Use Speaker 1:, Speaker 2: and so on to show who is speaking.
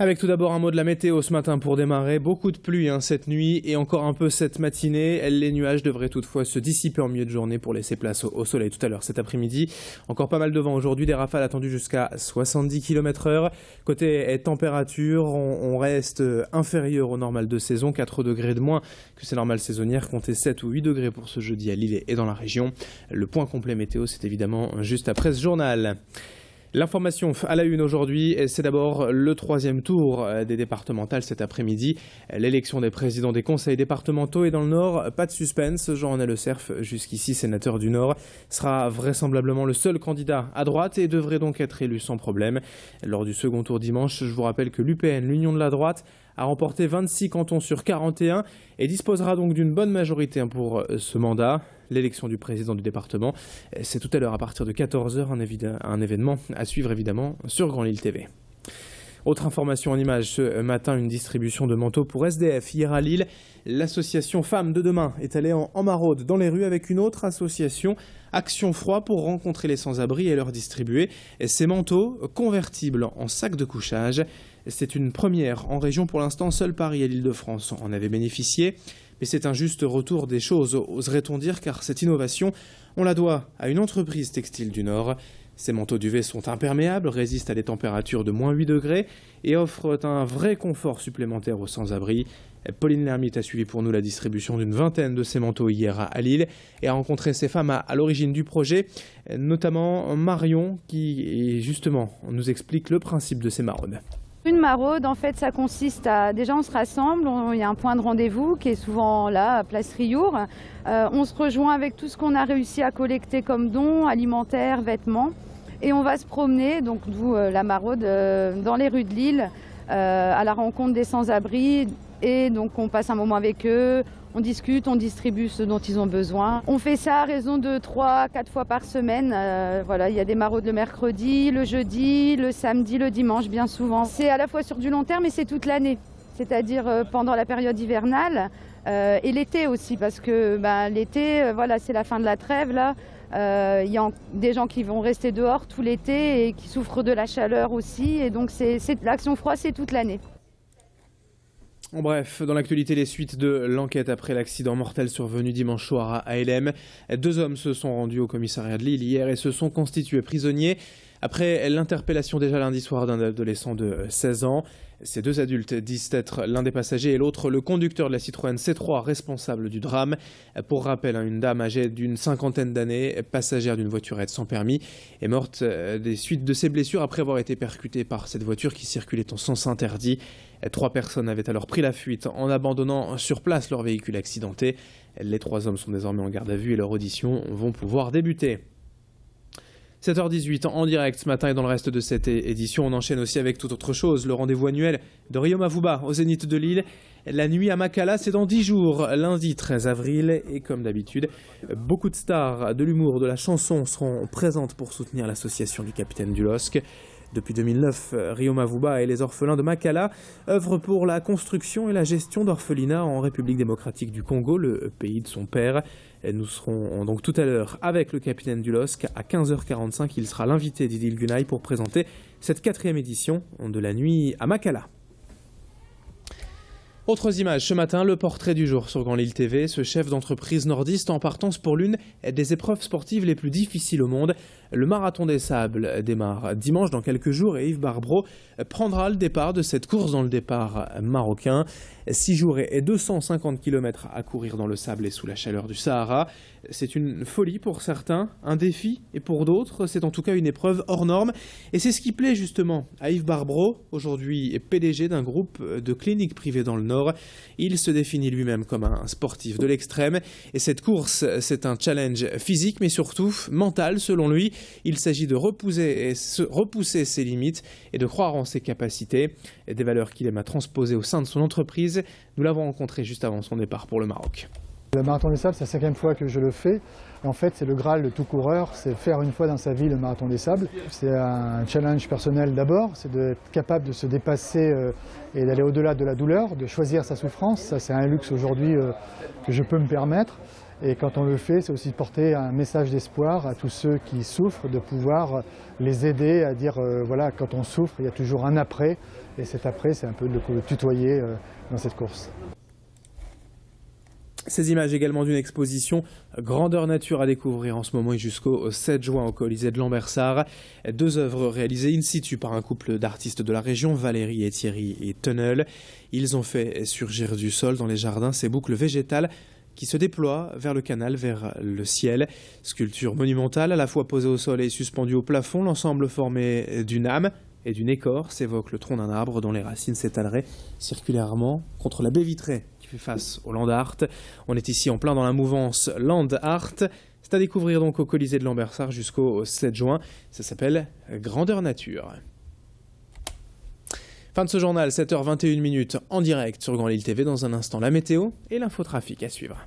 Speaker 1: Avec tout d'abord un mot de la météo ce matin pour démarrer. Beaucoup de pluie cette nuit et encore un peu cette matinée. Les nuages devraient toutefois se dissiper en milieu de journée pour laisser place au soleil tout à l'heure cet après-midi. Encore pas mal de vent aujourd'hui, des rafales attendues jusqu'à 70 km/h. Côté température, on reste inférieur au normal de saison, 4 degrés de moins que ces normales saisonnières. Comptez 7 ou 8 degrés pour ce jeudi à Lille et dans la région. Le point complet météo, c'est évidemment juste après ce journal. L'information à la une aujourd'hui, c'est d'abord le troisième tour des départementales cet après-midi. L'élection des présidents des conseils départementaux est dans le Nord. Pas de suspense, Jean-René Le Cerf, jusqu'ici sénateur du Nord, sera vraisemblablement le seul candidat à droite et devrait donc être élu sans problème. Lors du second tour dimanche, je vous rappelle que l'UPN, l'Union de la droite, a remporté 26 cantons sur 41 et disposera donc d'une bonne majorité pour ce mandat. L'élection du président du département, c'est tout à l'heure à partir de 14 h, un événement à suivre évidemment sur Grand Lille TV. Autre information en images ce matin, une distribution de manteaux pour SDF hier à Lille. L'association Femmes de Demain est allée en maraude dans les rues avec une autre association, Action Froid, pour rencontrer les sans-abri et leur distribuer ces manteaux convertibles en sacs de couchage. C'est une première en région pour l'instant, seul Paris et l'Île-de-France en avaient bénéficié. Mais c'est un juste retour des choses, oserait-on dire, car cette innovation, on la doit à une entreprise textile du Nord. Ces manteaux duvet sont imperméables, résistent à des températures de -8 degrés et offrent un vrai confort supplémentaire aux sans-abri. Pauline Lermite a suivi pour nous la distribution d'une vingtaine de ces manteaux hier à Lille et a rencontré ces femmes à l'origine du projet, notamment Marion qui justement nous explique le principe de ces maraudes.
Speaker 2: Une maraude, en fait, ça consiste à... Déjà, on se rassemble, il y a un point de rendez-vous qui est souvent là, à Place Riour. On se rejoint avec tout ce qu'on a réussi à collecter comme dons, alimentaires, vêtements. Et on va se promener, donc d'où la maraude, dans les rues de Lille, à la rencontre des sans-abri. Et donc, on passe un moment avec eux. On discute, on distribue ce dont ils ont besoin. On fait ça à raison de 3 à 4 fois par semaine. Voilà, il y a des maraudes le mercredi, le jeudi, le samedi, le dimanche, bien souvent. C'est à la fois sur du long terme et c'est toute l'année. C'est-à-dire pendant la période hivernale et l'été aussi, parce que l'été, voilà, c'est la fin de la trêve là. Il y a des gens qui vont rester dehors tout l'été et qui souffrent de la chaleur aussi. Et donc l'Action Froid, c'est toute l'année.
Speaker 1: En bref, dans l'actualité, les suites de l'enquête après l'accident mortel survenu dimanche soir à LM. 2 hommes se sont rendus au commissariat de Lille hier et se sont constitués prisonniers après l'interpellation déjà lundi soir d'un adolescent de 16 ans. Ces 2 adultes disent être l'un des passagers et l'autre le conducteur de la Citroën C3 responsable du drame. Pour rappel, une dame âgée d'une 50aine d'années, passagère d'une voiturette sans permis, est morte des suites de ses blessures après avoir été percutée par cette voiture qui circulait en sens interdit. 3 personnes avaient alors pris la fuite en abandonnant sur place leur véhicule accidenté. Les 3 hommes sont désormais en garde à vue et leurs auditions vont pouvoir débuter. 7h18 en direct ce matin et dans le reste de cette édition, on enchaîne aussi avec toute autre chose. Le rendez-vous annuel de Rio Mavouba au Zénith de Lille. La nuit à Makala, c'est dans 10 jours, lundi 13 avril. Et comme d'habitude, beaucoup de stars de l'humour, de la chanson seront présentes pour soutenir l'association du Capitaine du LOSC. Depuis 2009, Rio Mavouba et les orphelins de Makala œuvrent pour la construction et la gestion d'orphelinats en République démocratique du Congo, le pays de son père. Et nous serons donc tout à l'heure avec le capitaine du LOSC à 15h45. Il sera l'invité d'Idil Gunaï pour présenter cette 4e édition de la nuit à Makala. Autres images ce matin, le portrait du jour sur Grand Lille TV. Ce chef d'entreprise nordiste en partance pour l'une des épreuves sportives les plus difficiles au monde. Le marathon des sables démarre dimanche dans quelques jours et Yves Barbreau prendra le départ de cette course dans le départ marocain. 6 jours et 250 km à courir dans le sable et sous la chaleur du Sahara. C'est une folie pour certains, un défi, et pour d'autres, c'est en tout cas une épreuve hors norme. Et c'est ce qui plaît justement à Yves Barbreau, aujourd'hui PDG d'un groupe de cliniques privées dans le Nord. Il se définit lui-même comme un sportif de l'extrême. Et cette course, c'est un challenge physique, mais surtout mental selon lui. Il s'agit de repousser ses limites et de croire en ses capacités. Des valeurs qu'il aime à transposer au sein de son entreprise. Nous l'avons rencontré juste avant son départ pour le Maroc.
Speaker 3: Le marathon des sables, c'est la 5e fois que je le fais. En fait, c'est le Graal de tout coureur, c'est faire une fois dans sa vie le marathon des sables. C'est un challenge personnel d'abord, c'est d'être capable de se dépasser et d'aller au-delà de la douleur, de choisir sa souffrance. Ça, c'est un luxe aujourd'hui que je peux me permettre. Et quand on le fait, c'est aussi porter un message d'espoir à tous ceux qui souffrent, de pouvoir les aider à dire voilà, quand on souffre, il y a toujours un après. Et cet après, c'est un peu de le tutoyer dans cette course.
Speaker 1: Ces images également d'une exposition Grandeur Nature à découvrir en ce moment et jusqu'au 7 juin au Colisée de Lambersart. 2 œuvres réalisées in situ par un couple d'artistes de la région, Valérie et Thierry et Tunnel. Ils ont fait surgir du sol dans les jardins ces boucles végétales qui se déploient vers le canal, vers le ciel. Sculpture monumentale, à la fois posée au sol et suspendue au plafond, l'ensemble formé d'une âme et d'une écorce évoque le tronc d'un arbre dont les racines s'étaleraient circulairement contre la baie vitrée qui fait face au Land Art. On est ici en plein dans la mouvance Land Art. C'est à découvrir donc au Colisée de Lambersart jusqu'au 7 juin. Ça s'appelle Grandeur Nature. Fin de ce journal, 7h21 en direct sur Grand Lille TV. Dans un instant, la météo et l'infotrafic à suivre.